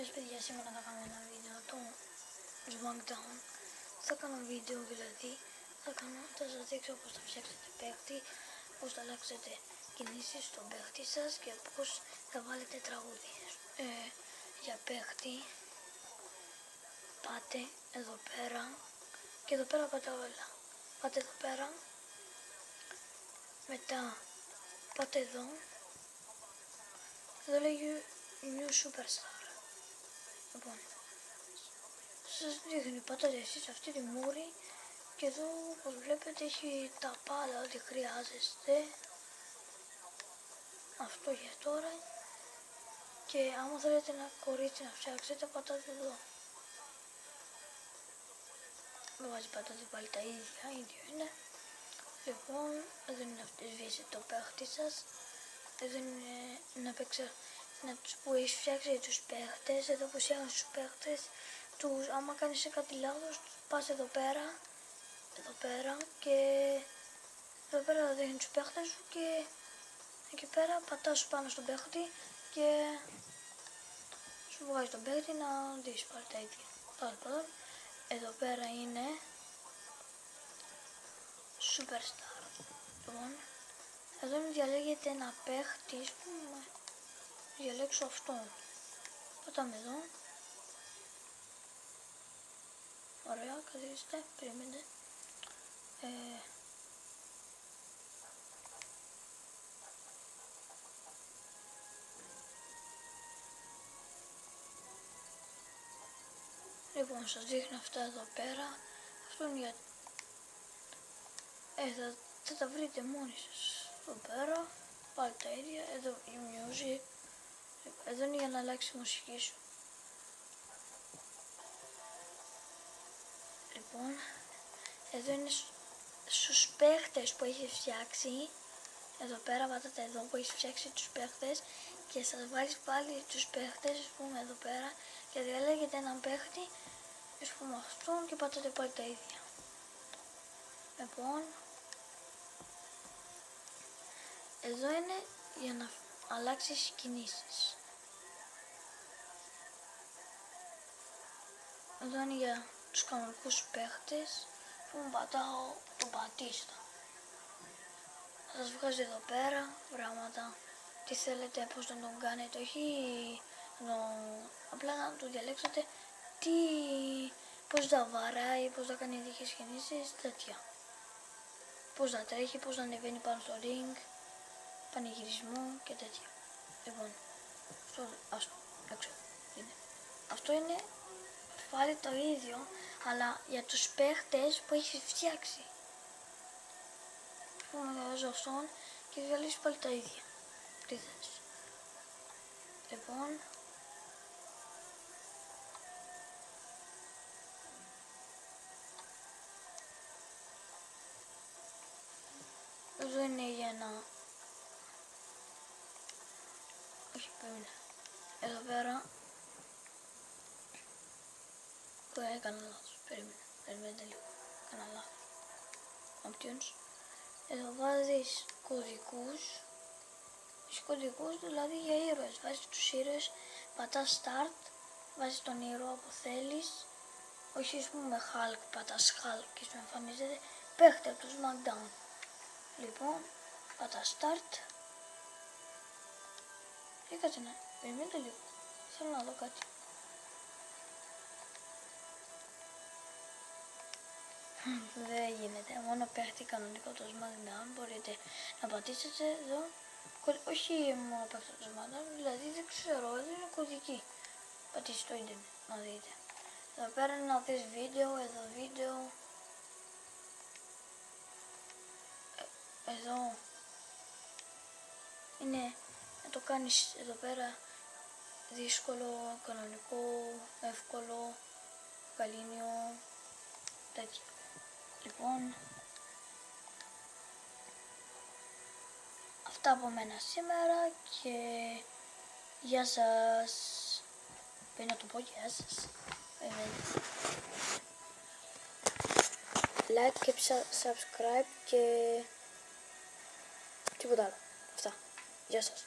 Παιδιά, σήμερα θα κάνω ένα βίντεο το SmackDown. Θα κάνω βίντεο δηλαδή, θα σας δείξω πώς θα φτιάξετε παίχτη, πώς θα αλλάξετε κινήσεις στον παίχτη σας και πώς θα βάλετε τραγούδι. Για παίχτη πάτε εδώ πέρα και εδώ πέρα πάτε όλα. Πάτε εδώ πέρα, μετά πάτε εδώ, εδώ λέγει New Superstar. Λοιπόν, σας δείχνει, πατάτε εσείς αυτή τη μούρη και εδώ όπως βλέπετε έχει τα πάλα ό,τι χρειάζεστε. Αυτό για τώρα. Και άμα θέλετε ένα κορίτσι να φτιάξετε, πατάτε εδώ. Δεν βάζει, πατάτε πάλι τα ίδιο είναι. Λοιπόν, εδώ είναι να σβήσετε το παίχτη σας. Εδώ είναι να παίξετε που έχει φτιάξει τους παίχτες. Εδώ που φτιάχνεις τους παίχτες, άμα κάνεις κάτι λάθος, πας εδώ πέρα και εδώ πέρα θα δείχνει τους παίχτες σου και εκεί πέρα πατάς πάνω στον παίχτη και σου βγάζει τον παίχτη να δεις πάλι τα ίδια. Εδώ πέρα είναι Superstar. Λοιπόν, εδώ διαλέγετε ένα παίχτη, ας πούμε, διαλέξω αυτόν. Πατάμε εδώ. Ωραία, καθίστε, περιμένετε. Λοιπόν, σας δείχνω αυτά εδώ πέρα. Αυτό είναι για... θα τα βρείτε μόνοι σας. Εδώ πέρα, πάλι τα ίδια. Εδώ η music. Εδώ είναι για να αλλάξει η μουσική σου. Λοιπόν, εδώ είναι στους παίχτες που έχει φτιάξει. Εδώ πέρα πατάτε εδώ που έχει φτιάξει τους παίχτες και σας βάλεις πάλι τους παίχτες, ας πούμε, εδώ πέρα και διαλέγετε έναν παίχτη, ας πούμε αυτόν, και πατάτε πάλι τα ίδια. Λοιπόν, εδώ είναι για να αλλάξεις κινήσεις. Εδώ είναι για τους κανονικούς παίχτες που πατάω τον Πατίστα. Θα σας βγάζει εδώ πέρα πράγματα, τι θέλετε, πώς να τον κάνετε, όχι απλά να του διαλέξετε πώς θα βαράει, πώς θα κάνει ειδικές κινήσεις, τέτοια. Πώς θα τρέχει, πώς θα ανεβαίνει πάνω στο ring, πανηγυρισμό και τέτοια. Λοιπόν, αυτό είναι πάλι το ίδιο, αλλά για τους παίχτες που έχει φτιάξει. Πούμε βάζω αυτόν και διαλύσει πάλι τα ίδια. Τι θες. Λοιπόν, εδώ είναι για να... Όχι, περίμενε. Εδώ πέρα... Τώρα έκανα λάθος. Περιμένετε λίγο. Έκανα λάθος. Options. Εδώ βάζεις κωδικούς. Έχεις κωδικούς δηλαδή για ήρωες. Βάζεις τους ήρωες, πατάς start, βάζεις τον ήρωα που θέλεις. Όχι, ας πούμε Hulk, πατάς Hulk και σου εμφανίζεται παίχτη από το SmackDown. Λοιπόν, πατάς start. Και κάτσε να περιμένετε λίγο. Θέλω να δω κάτι. Δεν γίνεται, μόνο παίχτη κανονικό το SmackDown μπορείτε να πατήσετε εδώ. Όχι μόνο παίχτη το SmackDown, δηλαδή δεν ξέρω, εδώ είναι κωδική. Πατήστε το ίντερνετ να δείτε. Εδώ πέρα είναι να δεις βίντεο, εδώ βίντεο. Εδώ είναι να το κάνεις εδώ πέρα δύσκολο, κανονικό, εύκολο, γαλήνιο, τέτοιο. Λοιπόν, αυτά από μένα σήμερα και γεια σας. Πρέπει να το πω γεια σας. Like και subscribe και τίποτα άλλο. Αυτά. Γεια σας.